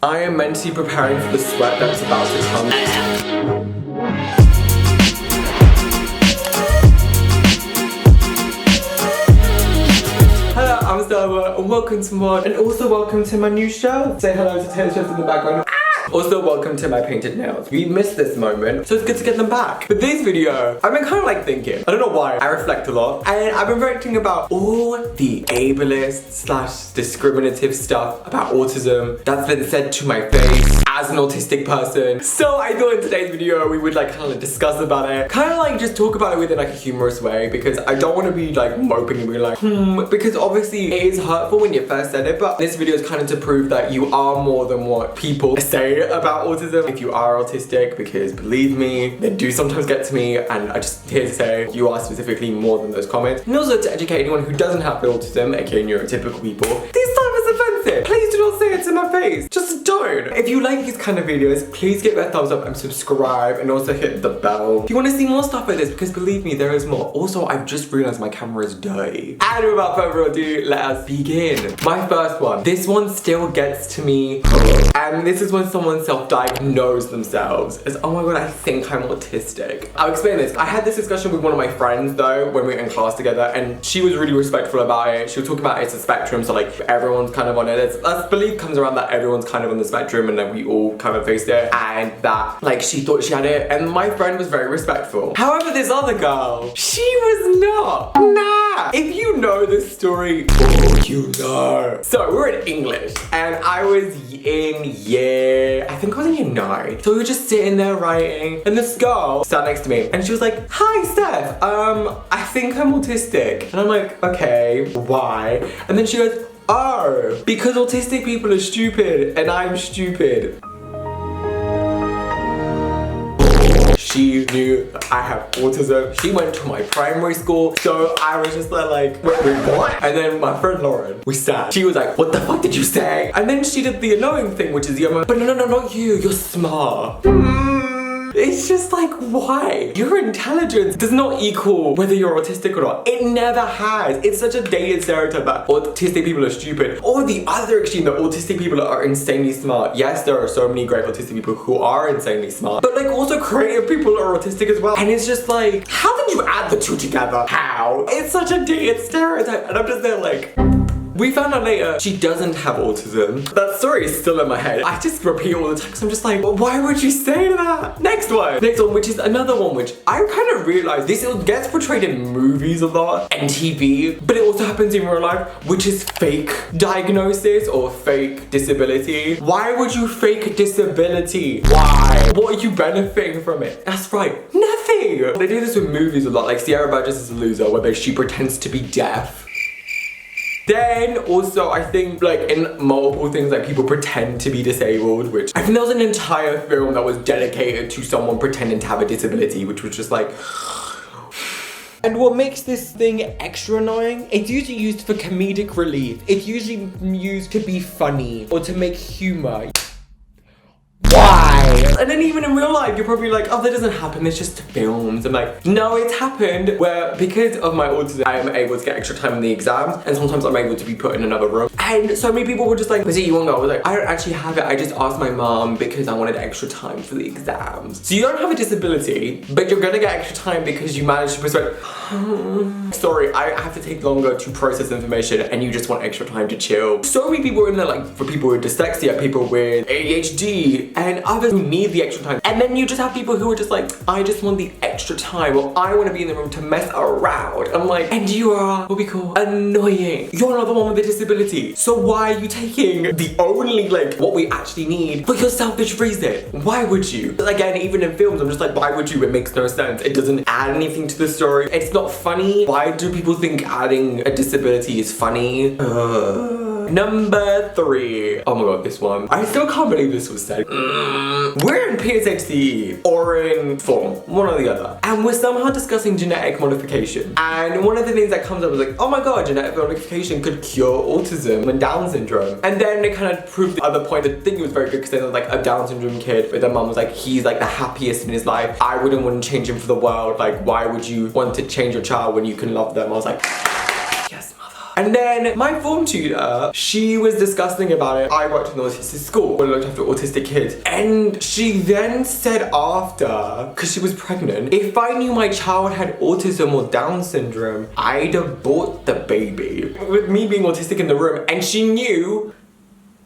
I am mentally preparing for the sweat that's about to come. Hello, I'm Styleboy and welcome to Mod, and also welcome to my new show. Say hello to Taylor Swift in the background. Also, welcome to my painted nails. We missed this moment, so it's good to get them back. But this video, I've been kind of like thinking, I don't know why, I reflect a lot, and I've been reflecting about all the ableist / discriminative stuff about autism that's been said to my face as an autistic person. So I thought in today's video, we would like kind of like discuss about it, kind of like just talk about it within like a humorous way, because I don't want to be like moping and being like, because obviously it is hurtful when you first said it, but this video is kind of to prove that you are more than what people say about autism. If you are autistic, because believe me, they do sometimes get to me, and I just here to say you are specifically more than those comments. And also to educate anyone who doesn't have autism, aka neurotypical people, this stuff is offensive. Please do not say it to my face. Just don't. If you like these kind of videos, please give it a thumbs up and subscribe, and also hit the bell if you want to see more stuff like this, because believe me, there is more. Also, I've just realized my camera is dirty. And without further ado, let us begin. My first one. This one still gets to me, and this is when someone self-diagnose themselves as, oh my god, I think I'm autistic. I'll explain this. I had this discussion with one of my friends though when we were in class together, and she was really respectful about it. She was talking about it's a spectrum, so like everyone's kind of on it. Let's believe comes around that everyone's kind of on the spectrum, and then we all kind of faced it, and that like she thought she had it, and my friend was very respectful. However, this other girl, she was not. Nah. If you know this story, oh, you know. So we were in English, and I was in I think I was in year 9. So we were just sitting there writing, and this girl sat next to me, and she was like, hi Steph, I think I'm autistic. And I'm like, okay, why? And then she goes, oh, because autistic people are stupid and I'm stupid. She knew that I have autism. She went to my primary school, so I was just like, wait, what? And then my friend Lauren, we sat. She was like, what the fuck did you say? And then she did the annoying thing, which is the other, but no, not you, you're smart. It's just like, why? Your intelligence does not equal whether you're autistic or not. It never has. It's such a dated stereotype that autistic people are stupid. Or the other extreme, that autistic people are insanely smart. Yes, there are so many great autistic people who are insanely smart, but like also creative people are autistic as well. And it's just like, how did you add the two together? How? It's such a dated stereotype. And I'm just there like, we found out later she doesn't have autism. That story is still in my head. I just repeat all the time because I'm just like, well, why would you say that? Next one, which is another one which I kind of realized this gets portrayed in movies a lot and TV, but it also happens in real life, which is fake diagnosis or fake disability. Why would you fake disability? Why? What are you benefiting from it? That's right, nothing. They do this with movies a lot, like Sierra Burgess is a Loser, where she pretends to be deaf. Then also I think like in multiple things, like people pretend to be disabled, which I think there was an entire film that was dedicated to someone pretending to have a disability, which was just like. And what makes this thing extra annoying, it's usually used for comedic relief. It's usually used to be funny or to make humor. Why? And then even in real life, you're probably like, oh, that doesn't happen, it's just films. I'm like, no, it's happened where because of my autism, I am able to get extra time in the exams, and sometimes I'm able to be put in another room. And so many people were just like, was it you won't go? I was like, I don't actually have it, I just asked my mom because I wanted extra time for the exams. So you don't have a disability, but you're gonna get extra time because you managed to persuade. Sorry, I have to take longer to process information, and you just want extra time to chill. So many people are in there, like for people with dyslexia, people with ADHD, and others who need the extra time. And then you just have people who are just like, I just want the extra time, or I want to be in the room to mess around. I'm like, and you are what we call annoying. You're not the one with the disability. So why are you taking the only like what we actually need for your selfish reason? Why would you? Again, even in films, I'm just like, why would you? It makes no sense. It doesn't add anything to the story. It's not funny. Why do people think adding a disability is funny? Number 3. Oh my god, this one. I still can't believe this was said. We're in PSHCE or in form, one or the other. And we're somehow discussing genetic modification. And one of the things that comes up is like, oh my god, genetic modification could cure autism and Down syndrome. And then it kind of proved the other point. I think it was very good because there was like a Down syndrome kid, but their mom was like, he's like the happiest in his life. I wouldn't want to change him for the world. Like, why would you want to change your child when you can love them? I was like, yes, mother. And then my form tutor, she was discussing about it. I worked in an autistic school where I looked after autistic kids. And she then said after, because she was pregnant, if I knew my child had autism or Down syndrome, I'd abort the baby. With me being autistic in the room, and she knew.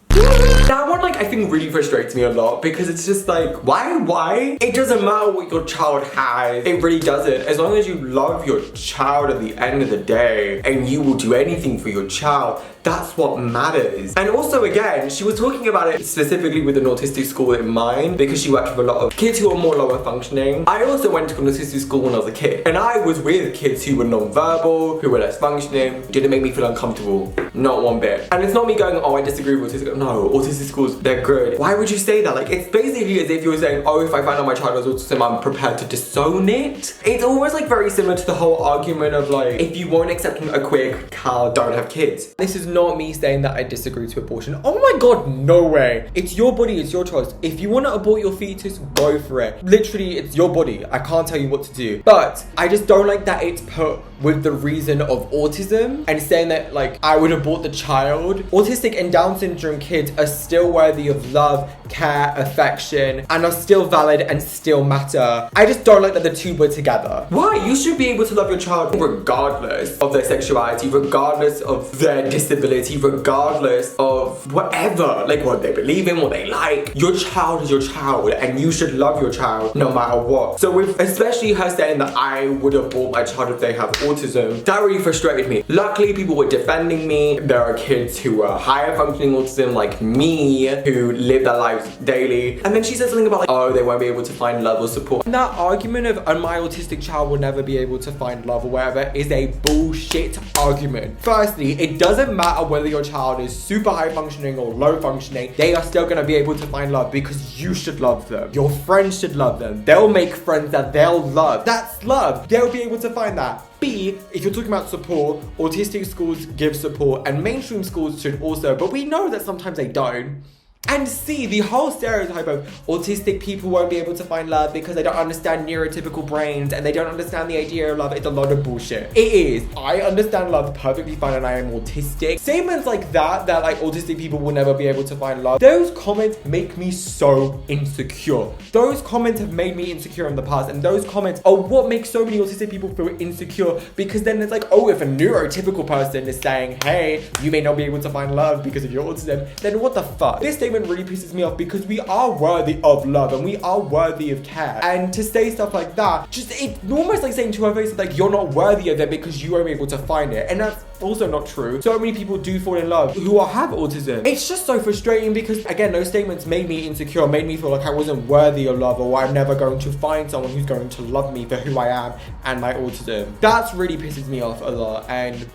That one, like, I think really frustrates me a lot because it's just like, why? It doesn't matter what your child has. It really doesn't. As long as you love your child at the end of the day and you will do anything for your child, that's what matters. And also, again, she was talking about it specifically with an autistic school in mind because she worked with a lot of kids who are more lower functioning. I also went to an autistic school when I was a kid, and I was with kids who were non-verbal, who were less functioning. Didn't make me feel uncomfortable, not one bit. And it's not me going, oh, I disagree with autistic. No, autistic schools, they're good. Why would you say that? Like, it's basically as if you're saying, oh, if I find out my child has autism, I'm prepared to disown it. It's almost like very similar to the whole argument of like, if you won't accept a queer child, don't have kids. This is not me saying that I disagree to abortion. Oh my god, no way. It's your body, it's your choice. If you want to abort your fetus, go for it. Literally, it's your body. I can't tell you what to do. But I just don't like that it's put with the reason of autism and saying that like I would abort the child. Autistic and Down syndrome kids are still worthy of love, care, affection, and are still valid and still matter. I just don't like that the two were together. Why? You should be able to love your child regardless of their sexuality, regardless of their disability, regardless of whatever, like what they believe in, what they like. Your child is your child and you should love your child no matter what. So with especially her saying that I would abort my child if they have autism, that really frustrated me. Luckily, people were defending me. There are kids who are higher functioning autism like me who live their lives daily. And then she said something about like, oh, they won't be able to find love or support. And that argument of my autistic child will never be able to find love or whatever is a bullshit argument. Firstly, it doesn't matter whether your child is super high functioning or low functioning, they are still gonna be able to find love because you should love them. Your friends should love them. They'll make friends that they'll love. That's love. They'll be able to find that. B, if you're talking about support, autistic schools give support and mainstream schools should also, but we know that sometimes they don't. And C, the whole stereotype of autistic people won't be able to find love because they don't understand neurotypical brains and they don't understand the idea of love. It's a lot of bullshit. It is. I understand love perfectly fine and I am autistic. Statements like that like autistic people will never be able to find love. Those comments make me so insecure. Those comments have made me insecure in the past, and those comments are what makes so many autistic people feel insecure, because then it's like, oh, if a neurotypical person is saying, hey, you may not be able to find love because of your autism, then what the fuck? This statement really pisses me off because we are worthy of love and we are worthy of care. And to say stuff like that, just it's almost like saying to her face like you're not worthy of it because you won't be able to find it. And that's also not true. So many people do fall in love who have autism. It's just so frustrating because again, those statements made me insecure, made me feel like I wasn't worthy of love, or I'm never going to find someone who's going to love me for who I am and my autism. That's really pisses me off a lot, and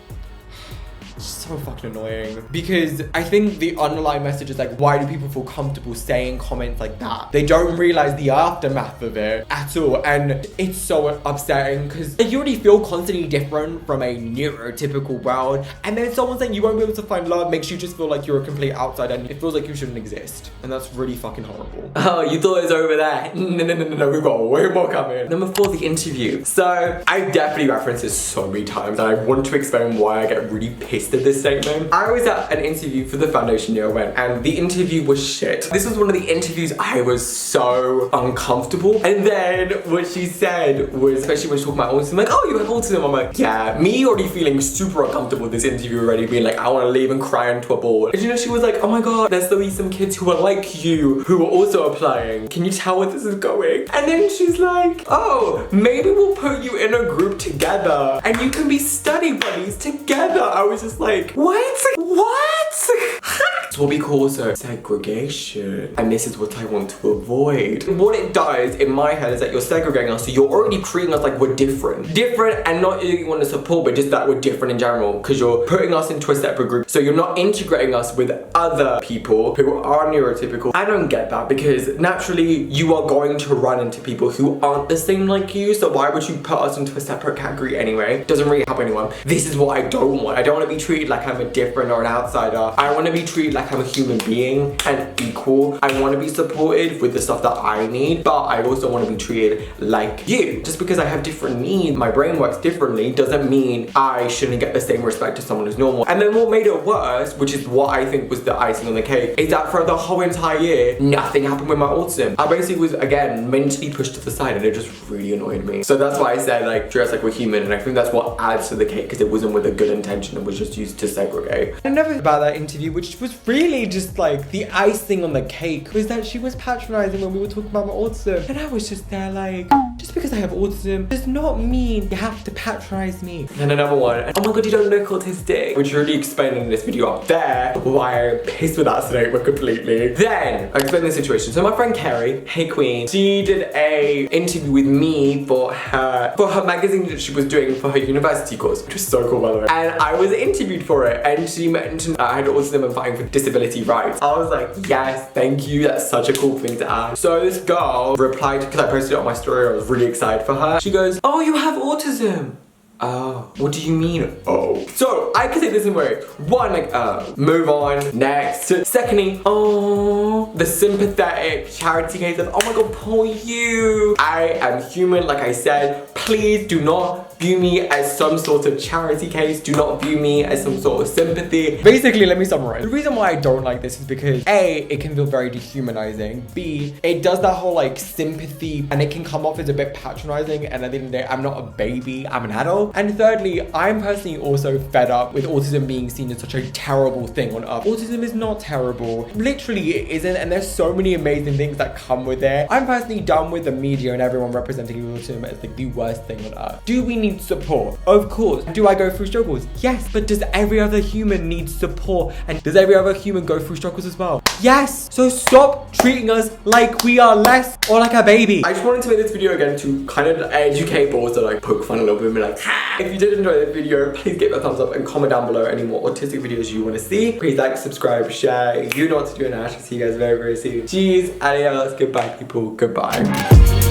so fucking annoying because I think the underlying message is like, why do people feel comfortable saying comments like that? They don't realize the aftermath of it at all, and it's so upsetting because you already feel constantly different from a neurotypical world, and then someone saying you won't be able to find love makes you just feel like you're a complete outsider and it feels like you shouldn't exist, and that's really fucking horrible. Oh, you thought it was over there? No, we've got way more coming. Number 4, the interview. So I definitely referenced this so many times and I want to explain why I get really pissed at this statement. I was at an interview for the foundation year I went, and the interview was shit. This was one of the interviews I was so uncomfortable. And then what she said was, especially when she talked about autism, like, oh, you have autism. I'm like, yeah, me already feeling super uncomfortable with this interview already, being like, I want to leave and cry into a ball. And you know, she was like, oh my god, there's still some kids who are like you who are also applying. Can you tell where this is going? And then she's like, oh, maybe we'll put you in a group together and you can be study buddies together. I was just like, what? It's what we call segregation, and this is what I want to avoid. What it does in my head is that you're segregating us, so you're already treating us like we're different, and not you want to support, but just that we're different in general, because you're putting us into a separate group, so you're not integrating us with other people who are neurotypical. I don't get that, because naturally you are going to run into people who aren't the same like you, so why would you put us into a separate category anyway? It doesn't really help anyone. This is what I don't want. I don't want to be treated like like I'm a different or an outsider. I want to be treated like I'm a human being and equal. I want to be supported with the stuff that I need, but I also want to be treated like you. Just because I have different needs, my brain works differently, doesn't mean I shouldn't get the same respect as someone who's normal. And then what made it worse, which is what I think was the icing on the cake, is that for the whole entire year, nothing happened with my autism. I basically was, again, mentally pushed to the side, and it just really annoyed me. So that's why I said, like, treat us like we're human, and I think that's what adds to the cake, because it wasn't with a good intention, it was just used to segregate. I never about that interview, which was really just like the icing on the cake, was that she was patronizing when we were talking about my autism, and I was just there like, just because I have autism does not mean you have to patronize me. And another one, oh my god, you don't look autistic, which really explained in this video up there why I'm pissed with that statement completely. Then I explained the situation. So my friend Kerry, hey queen, she did a interview with me for her magazine that she was doing for her university course, which was so cool by the way. And I was interviewed for it, and she mentioned I had autism and fighting for disability rights. I was like, yes, thank you, that's such a cool thing to add. So this girl replied, because I posted it on my story, I was really excited for her. She goes, oh, you have autism. Oh, what do you mean, oh? So, I could take this in way. One, like, move on, next. Secondly, oh, the sympathetic charity case of, oh my god, poor you. I am human, like I said. Please do not view me as some sort of charity case. Do not view me as some sort of sympathy. Basically, let me summarize. The reason why I don't like this is because A, it can feel very dehumanizing. B, it does that whole like sympathy, and it can come off as a bit patronizing, and at the end of the day, I'm not a baby, I'm an adult. And thirdly, I'm personally also fed up with autism being seen as such a terrible thing on earth. Autism is not terrible. Literally, it isn't, and there's so many amazing things that come with it. I'm personally done with the media and everyone representing autism as like the worst thing on earth. Do we need support? Of course. Do I go through struggles? Yes. But does every other human need support? And does every other human go through struggles as well? Yes. So stop treating us like we are less or like a baby. I just wanted to make this video again to kind of educate, but also like poke fun a little bit and be like, ha! If you did enjoy this video, please give it a thumbs up and comment down below any more autistic videos you want to see. Please like, subscribe, share. You know what to do, and I shall see you guys very, very soon. Cheers, adios, goodbye people, goodbye.